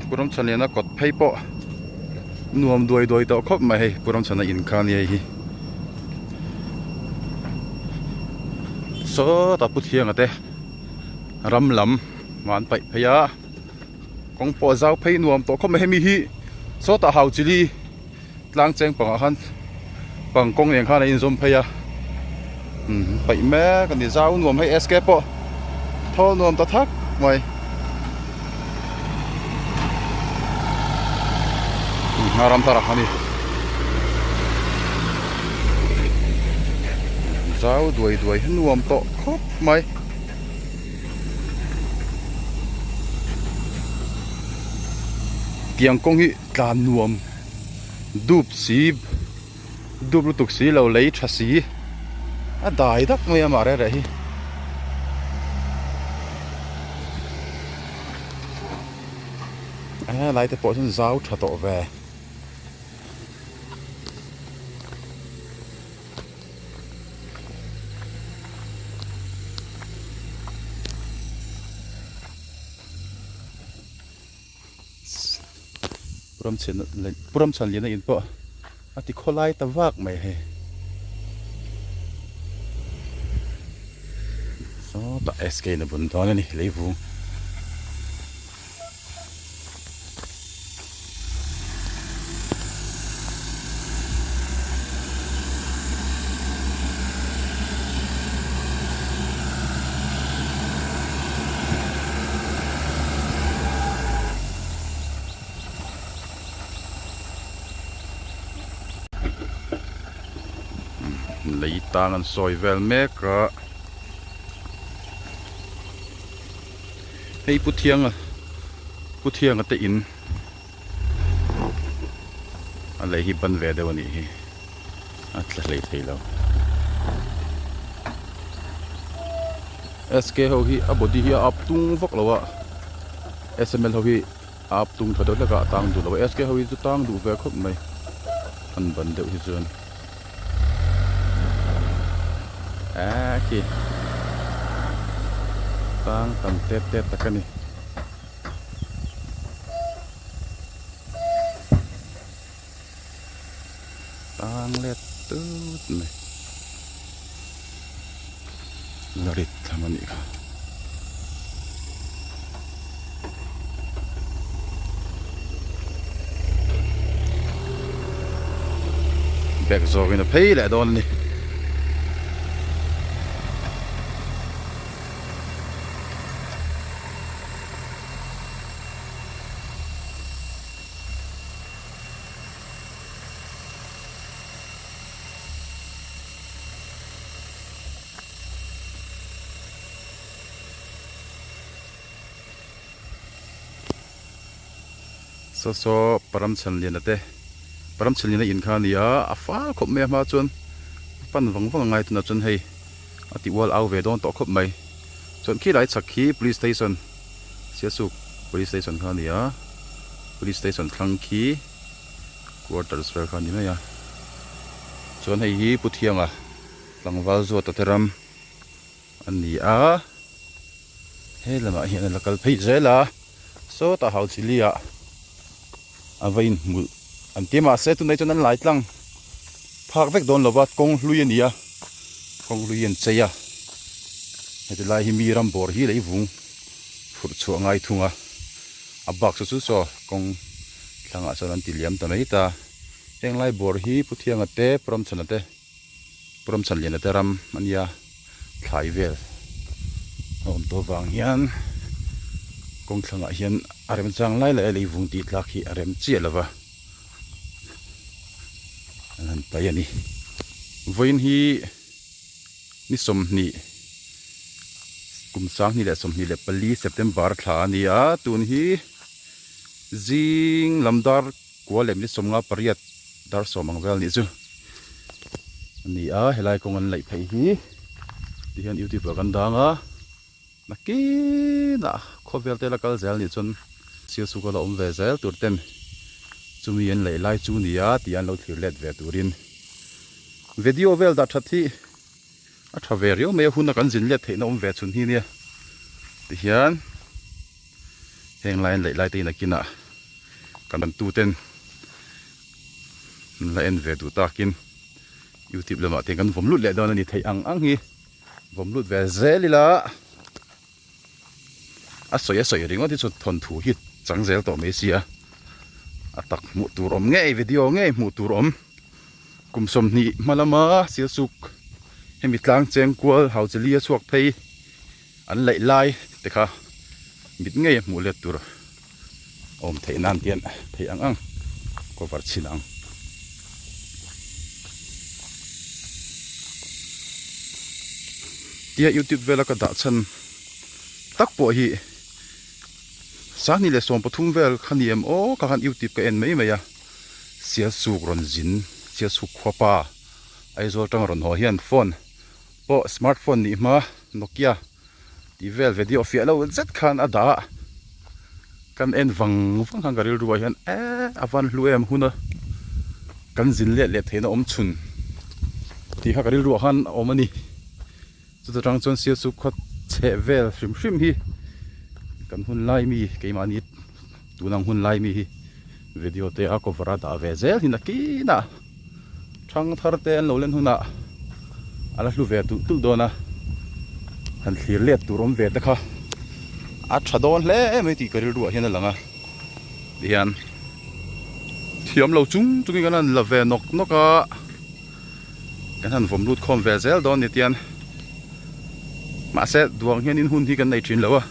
puram chalena kot phei po nuam doi to khop mai hei puram chana in khan ye hi so ta pu thiang ate ram lam man pai phaya kong po zau phei nuam to khop mai mi hi so ta hau chili Tlangcheng pang han pang kong yang khan in zom phaya pai me kan ni zau nuam hei escape po thol nuam ta thak mai ngaram tarak hani zau duai nuam to khop mai tiang kong hi tlan nuam dup si dup lutuk si lo lei thasi a dai dak mai amare re hi a lai te po chen zau tha to ve puram chan lena in po ati kholai ta wak mai he so ta sk na bun ton ni leivu lấy tangan soi vel meka hei puthiang ate in alai hi ban ve dewani hi atla lei theilo sk ho hi abodi hi up tung vok lawa sml ho hi up tung thodo laka tang du lawa sk ho hi chu tang du ve khop mai an ban deu hi zon kì tang tam tết takani tang let tut này larit thamani ka bek zogin a phei le don ni so param chan lena in khan ya afal khop me ma chun pan wang ngai tuna chun hei ati wal au ve don to khop mai chon khi lai chakhi police station Sialsuk police station khan ya police station Tlangcheng quarters fel khan ni ya chon hei hi puthianga tlangwal zo ta teram ani a he lama hian lakal phei zela so ta hau chilia avain mul antima se tu nei chon an lai tlang phak vek don lova kong hluien ia kong hluien cheya heti lai hi miram bor hi lei vung phur chu ngai thunga abak chu so kong thlanga chon an tiliam ta mai ta heng lai bor hi puthiang ate prom chan lena te ram ania thlai vel on to wang hian kong thlanga hian arem chang lai la lei vung ti tlak hi arem chialawa an payani voin hi ni som ni kum sang ni le som ni le pali september thla ni a tun hi jing lamdar kwalem ni somnga pariat dar somang vel ni chu ani a helai kong an lai phei hi ti hian youtube kan danga nakina khovel te lakal zel ni chun Sialsuk la ve zel turten chumi en lei lai chu nia tian lo thlir let ve turin video vel da thathi a thaverio me hun kan jin let theina ve chun hi nia ti hian heng line lei lai te na kina kan tu ten la en ve du takin YouTube lama te kan vom lut le don ani thei ang hi vom lut ve zelila a soi ringo ti chu thon thu hi changzel to me sia atak mu turom nge video nge mu turom kumsom ni malama Sialsuk hemi Tlangcheng kwal hauchelia chuak phei an lai te kha mit nge mu le tur om thei nan tian thei ang cover chinang tia YouTube vela ka da chan tak po hi sani le som pathum vel khaniem o ka han YouTube ka en mai ya Sialsuk ron jin Sialsuk khopa aizol tang ron ho hian phone po smartphone ni ma Nokia ti vel video fi lo zet khan ada kan en wang hang garil ruwa hian avan hluem huna kan jin le theina om chun ti ha garil ruwa han omani chu tang chon Sialsuk khat che vel hrim hi kan hun lai mi keimani tunang hun lai mi hi video te a cover da vezel hinakina thang thar te an lo len huna ala hlu ve tu dona han thlir let turom ve ta kha a thadon hle mai ti karil ru hian langa dian thiam lo chung tungi kan an la ve noka kan han vom lut khom vezel don ni tian ma se duang hian in hun hi kan nei thin lo a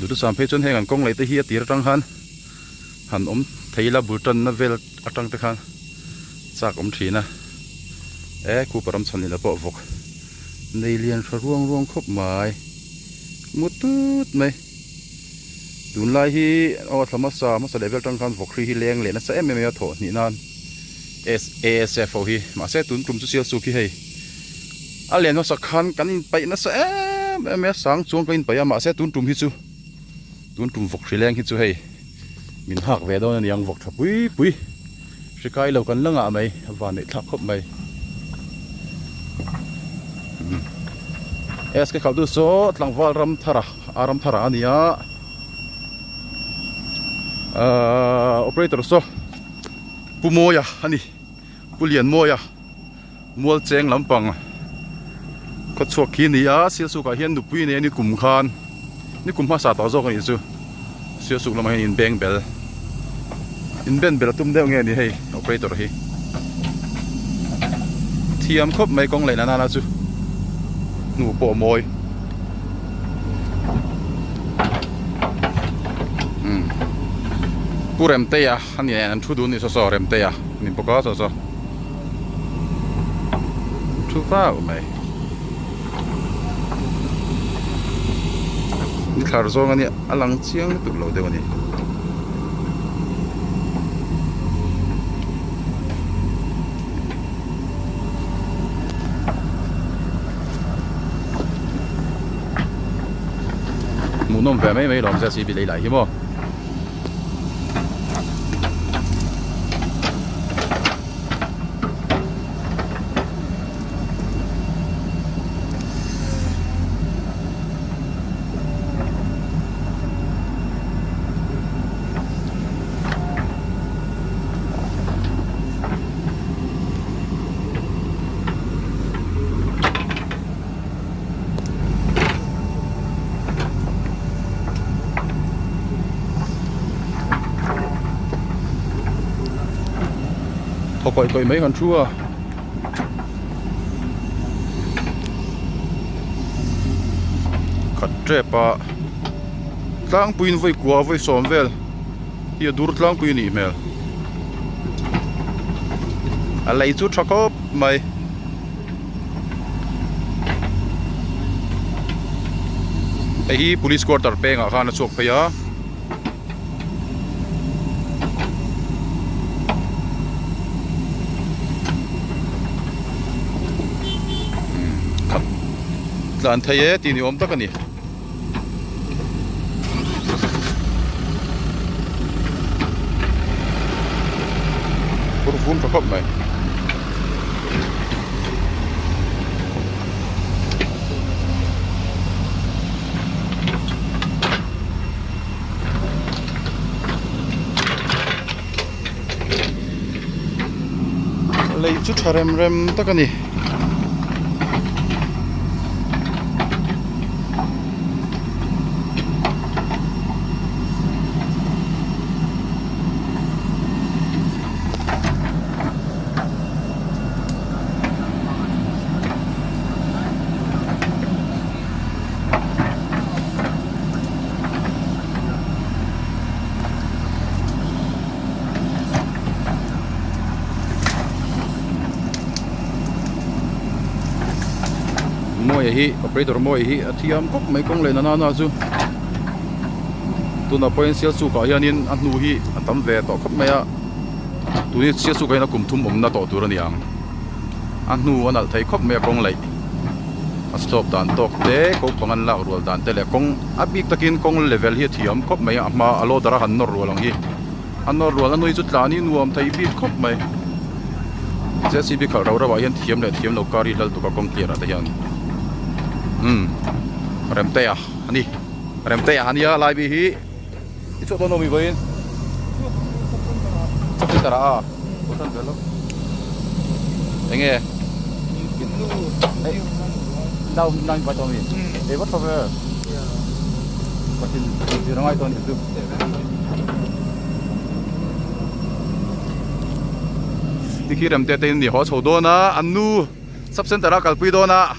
du sam phe chon heng an kong lai te hi tir tang han om theila burtan na vel atang te khan chak om thina ku param chani la po vok nei lian ruang khop mai mutut mai tun lai hi aw thama sa level tang khan vok hi leng le na sa em ya tho ni nan SASFO hi ma se tun tum chu Sialsuk hi hei a len no sa khan kan in pai na sa em sang chuang kan in pai ma se tun tum hi chu tun tum vok ri leng hi chu hei min hak ve don yang vok tha pui shikai lo kan langa mai van nei thak khop mai ke khau du so tlangwal aram thara ania operator so pumoya ani pulian moya mual cheng lampang ko chok ki nia Sialsuk ka hian nu pui ne ni kum khan ni kum ha sa ta zo kan ni chu Sialsuk lam hian in beng bel in ben bel tum deu nge ni hei operator hi thiam khop mai kong lai na chu nu po moi purem te ya ani an thu du ni so rem te ya ni poka so thu fa mai ni thar zo ngani alang chiang tu lo de ngani munom ve mai lom sa si bi lai hi mo coi mấy con chua khát trẹp à tlang pin với quả với xóm vel hier dur tlang pin email à lấy chút cho có mày ấy police quarter pe ngã khan chok phaya lan thấy thì ôm tất cả nè có phun cho không mày chút rem rem tất cả nè môi hi operator môi hi thiam kok mấy công lên na chu tu na point Sialsuk ka hianin an nu hi an tam ve to khop mai a tu ni Sialsuk ka na kum thum om na to tur ani ang an nu an al thei khop mai kong lai a stop dan tok te ko pangan la rual dan te le kong abik takin kong level hi thiam khop mai a ma alo dara han nor rual ang hi an nor rual an noi chu tlani nuam thei bi khop mai JCB khal raw raw hian thiam le thiam lo kari lal tu ka kong clear ata hian rem te à rem te à nia lai bi hi chỗ đó nó bị vậy sắp tới tara à bukan belok nghe đâu nang ba tao mi để bắt về bắt đi ra ngoài tao đi đi khi rem te tên thì họ sầu đó na anh nu sắp tới tara kalpi đó na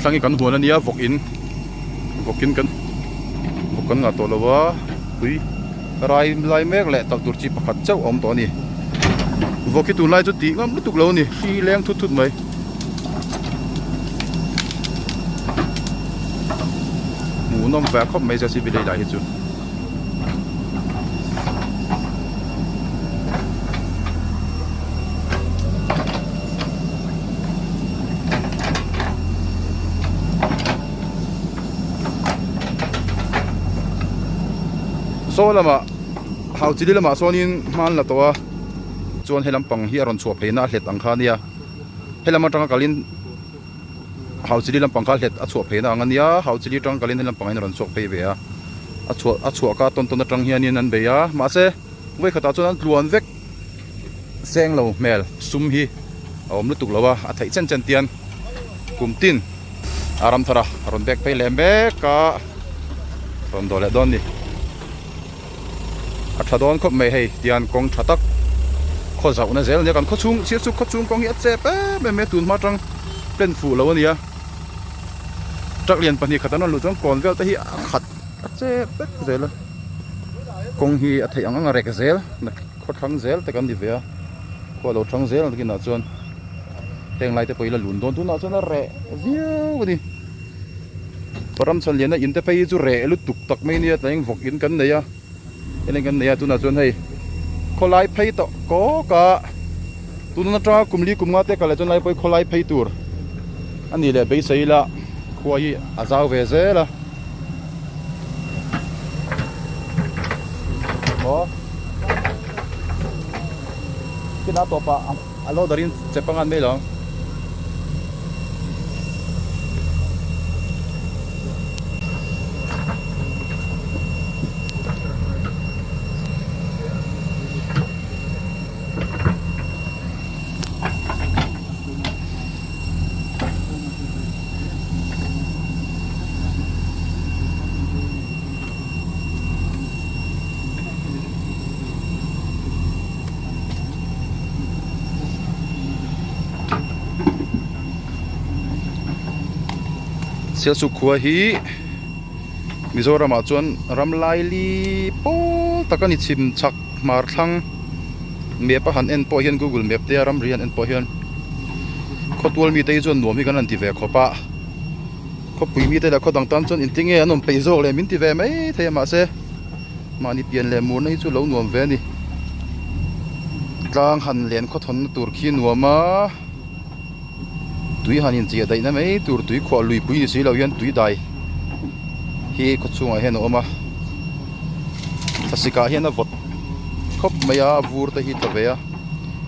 sang cái căn huan anh vok in kan ngã to lawa tui rai lai mek le tak tur chi pakhat chau om to ni vok ki tu lai chu ti ngam lutuk lo ni khi leng thut thut mai mu nom va khop mai ja si bi lai hi chu so lama hau chili lama sonin man la towa chuan helam pang hi aron chuap heina hlet ang kha nia helama tanga kalin hau chili lam pang kha hlet a chuap heina angania hau chili tang kalin helam pang in aron chuap pe be a chuak ka ton ton tang hianin an be ya ma se voi khata chuan tluan vek seng lo mel sum hi om lu tuk lawa a thai chen chen tian kum tin aram thara aron bek pe lembe ka ron dole don ni a thadon khop mai hei tian kong thatak kho zau na zel ne kan kho chung Sialsuk kho chung kong hi che pe me tun ma tang plen fu lo ania trak lian pani khatan lu chang kon vel ta hi khat che pe zel kong hi a thei anga rek zel na kho thang zel te kan di ve kho lo thang zel ki na chuan teng lai te poila lun don tu na chuan a re viu ni param chan lian na in te pe chu re lu tuk tak mai nia teng vok in kan nei a nên cái này tu na chuan hei kholai phei to ko ka tu na tra kumli kumnga te kala chuan lai poi kholai phei tur ani le be seila khoi azau ve zela o kina to pa alo darin chepangan me lo Sialsuk khua hi Mizoram a chuan ramlai li po takani chim chak mar thlang map a han en po hian Google Map te ram rian en po hian khotwal mi te chuan nuam hi kan an ti ve khopa khopui mi te la khodang tan chuan in tinge anom peizo le min ti ve mai thema se mani pian le mur nei chu lo nuam ve ni tlang han len khothon tur khi nuama tui hanin chia dai na mai tur tui kho lui pui ni si lo hian tui dai hi kho chunga hen oma thasika hian a vot khop maya vur ta hi ta ve a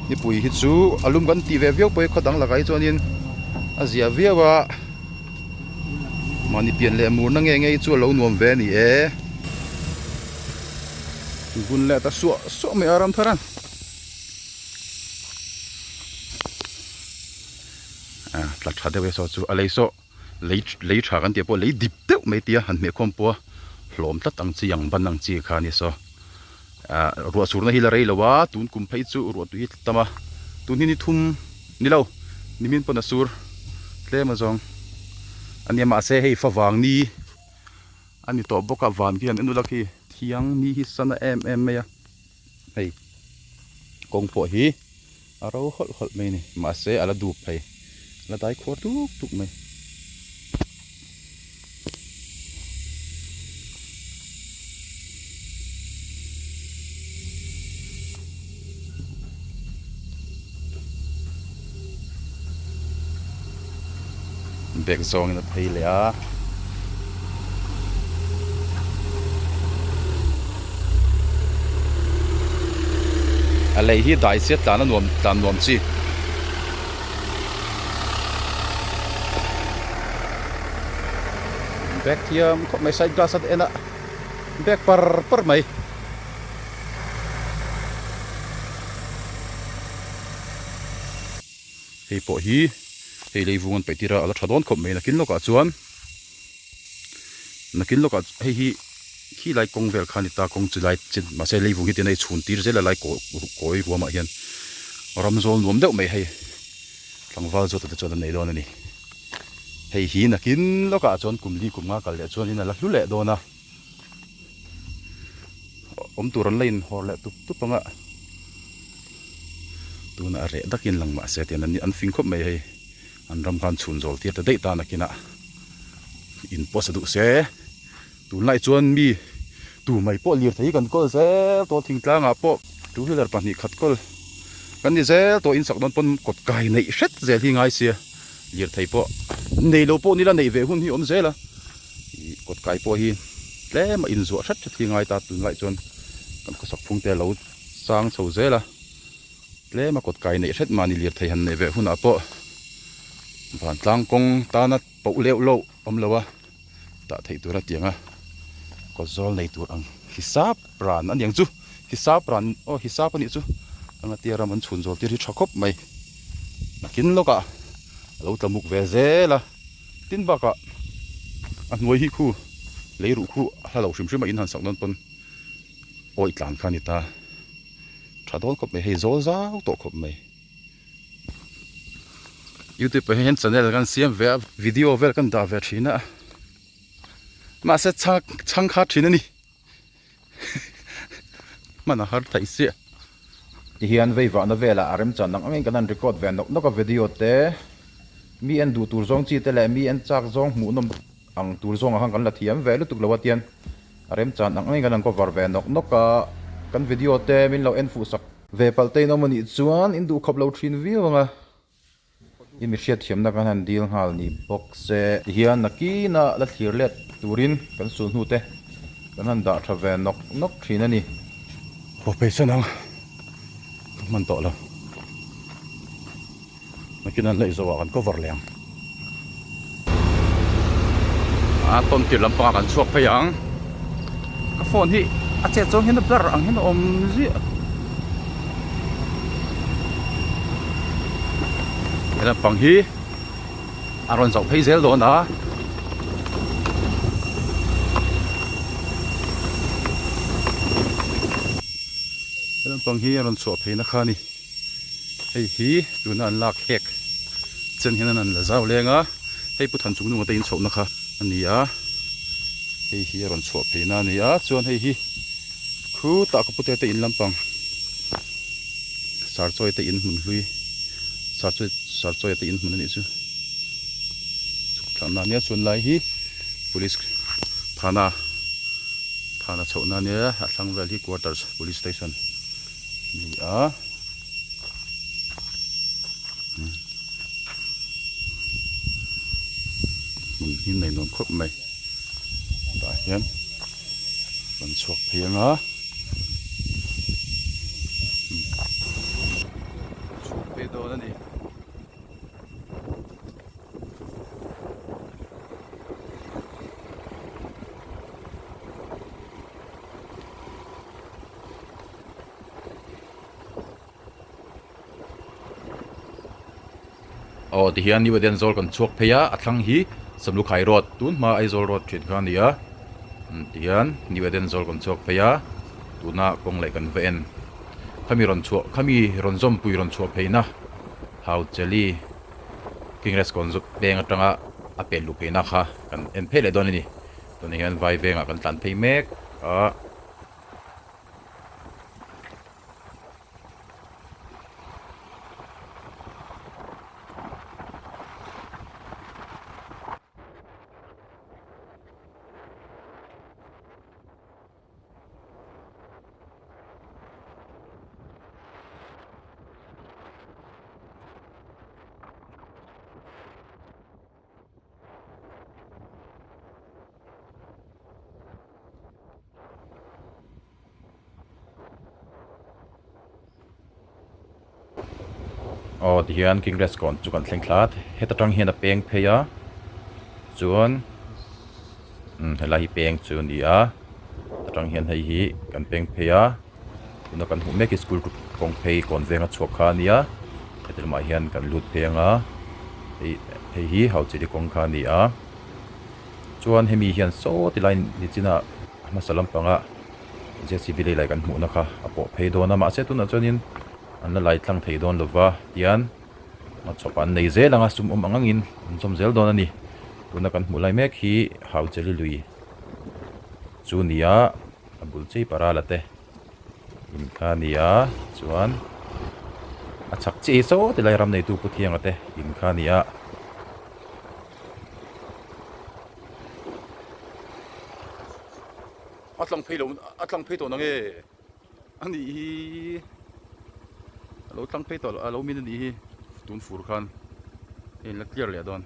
ni pui hi chu alum kan ti ve veu poi khodang lagai chuanin azia viawa mani pian le mur na nge chu lo nuam ve ni e gun le ta so me aram tharan tla thade we so chu alei so lei tha kan te po lei dip te me tia han me khom po hlom ta tang chi yang ban nang chi kha ni so ruwa sur na hila rei lawa tun kum phei chu ruwa tu hi tama tun hi ni thum ni lo nimin pona sur tle ma jong ania ma se hei fa wang ni ani to boka van ki an enu laki thiang ni hi sana em me ya hei kong po hi aro hol me ni ma se ala du phei la dai khor tuk me bek zong na phei le a alei hi dai set tan nuam chi bek thiam kho mai side glass at ena bek par mai hei po hi hei leivungan petira ala thadon khop me nakin loka chuan nakin loka hei hi lai kong vel khani ta kong chu lai chin ma se leivung hi tinai chhun tir zela lai koi ruama hian ramzol nuam deuh mai hei tlangwal zo ta chuan nei don ani hei hi nakin loka chuan kumli kumnga kal le chuan in ala hlu le dona om turan lein hor le tup panga tuna re dakin langma se tian an fing khop mai hei an ram khan chhun zol tir ta dei ta nakina in posadu se tu lai chuan mi tu mai po lir thei kan kol se to thing tlanga po two wheeler pani khat kol kan ni se to in sak don pon kot kai nei hret zel hi ngai sia lir thei po nei lo po ni la nei ve hun hi om zela kot kai po hi tle ma in zo hret thi ngai ta tu lai chuan kan ko sak phung te lo sang chho zela tle ma kot kai nei hret ma ni lir thei han nei ve hun a po van Tlangcheng ta na po leo lo om lawa ta thei tur atianga ko zol nei tur ang hisap ran an yang chu hisap ran o hisap ani chu anga tiara man chhun zol tir hi thakop mai nakin loka lo tamuk ve zela tin baka an noi hi khu leiru khu halo shim in han sak non pon oi tlan khani ta thadol kop me hei zol zau to khop mai YouTube pe hen channel kan siam ve video vel kan da ve thina ma se chang kha thina ni mana har thai se hian vei wa na vela arem chan nang angin kan record ve nok video te mi en du tur zong chi te le mi en chak zong mu nom ang tur zong hang kan la thiam ve lu tuk lawatian arem chan nang angin kan ko var ve nok ka kan video te min lo en fu sak ve palte no mani chuan in du khop lo thin viwanga in mi hriat thiam na kan han deal hal ni box se hian nakina la thlir let turin kan su hnu te kan han da tha ve nok thin ani ho pesa nang man to lo nakina lai zo kan cover leng a ton ti lam pa kan chuak phayang ka phone hi a che chong hin blur ang hin om zi cái bằng hi aron dọc thấy dễ luôn đó cái bằng hi aron sụp thấy nó khani hay hi tụi nó ăn lạc hek chân hi nó ăn là rau lên á hay bút thần chúng nó tên sụp nó kha anh nhỉ á hay hi aron sụp thấy nó nhỉ á chuan hay hi khu ta có bút tên làm bằng sar choi tên mình lui sar choi tên mình này chứ thằng nào nhớ chuan lai hi police thana chậu na nhớ thằng về hi quarters police station nhỉ á mình hin này nó khóc mày tại hiến mình chuộc phiền á chuộc bê đồ đó đi ti hian ni waden zol kan chuak pheya athlang hi samlu khai road tun ma ai zol road thin kha nia ti hian ni waden zol kan chuak pheya tuna kong lai kan ven khami ron zom pui ron chuak pheina how cheli kingres kon zu beng atanga apel lu pheina kha kan en phele don ni tuni hian vai venga kan tan phei mek a ti hian kingres kon chu kan thleng thlat heta tang hian a peng pheya chuan helai hi peng chu nia tang hian hei hi kan peng pheya tuna kan hu mek school kong phei kon venga chhuak kha nia hetel ma hian kan lut penga hei hi hau chili kong kha nia chuan hemi hian so ti line ni china masalam panga JCB lai kan hmu na kha apo phei do na ma se tuna chuanin an lai tlang thei don lova tian ma chopan nei zelanga sum angangin som zel don ani tuna kan hmu lai mek hi hau cheli lui chunia abul chei para late in kha nia chuan a chak chi so ti lai ram nei tu puthiang ate in kha nia atlang phei to nange ani alo tlang phei to alo min ni hi tun fur khan in la clear le don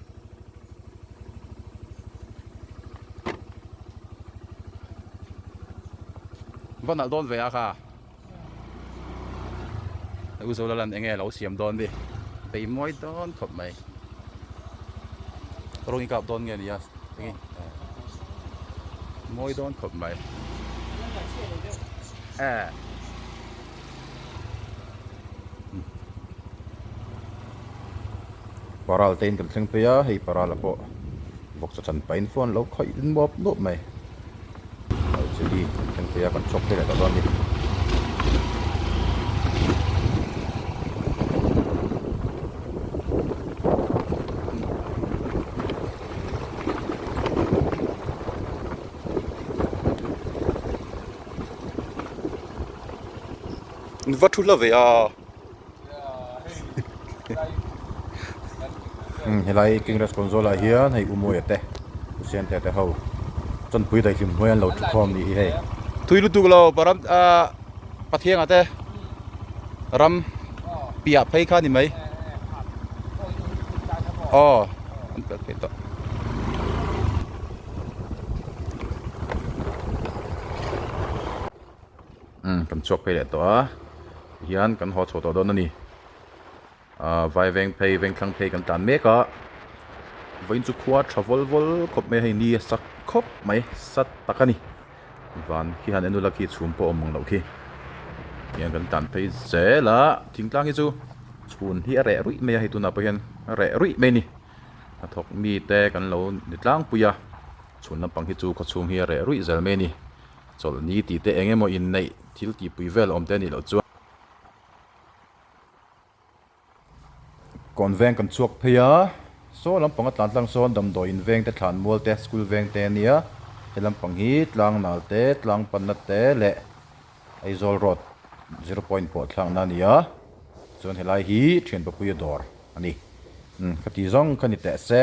van al don ve a kha u zo la lan enge lo siam don di pe moi don khop mai rongi kap don nge ni ya ngi moi don khop mai paral ten kan thleng peya hei paral apo vok cha chan pain phone lo khoi in mop no mai chili thleng peya kan chok le ta don ni vad tu love ya helai kingres konsola hian hei umoi ate usian te ho chon pui dai hlim hoyan lo thom ni hei tuilu tu lo param pathiang ate ram pia phei kha ni mai an pe to kan chok pe le to hian kan ho chho to don ani vai veng pei veng thlang pei kan tan meka vain chu khua travel vol khop me hei ni sak khop mai sat takani van khi han enu laki chhum po omong lo khi hian kan tan pei zela thingtlang hi chu chhun hi are rui me hi tuna pa hian are rui me ni athok mi te kan lo nitlang puya chhun lampang hi chu kho chung hi are rui zel me ni chol ni ti te engemaw in nei thil ti pui vel om te ni lo chu kon veng kan chuak pheya so lampang atlang son dam do in veng te thlan mol te school veng te nia he lampang hi tlang nal te tlang panna te le aizol road 0 point thlang na nia chon helai hi thian pa pui dor ani khati zong khani te se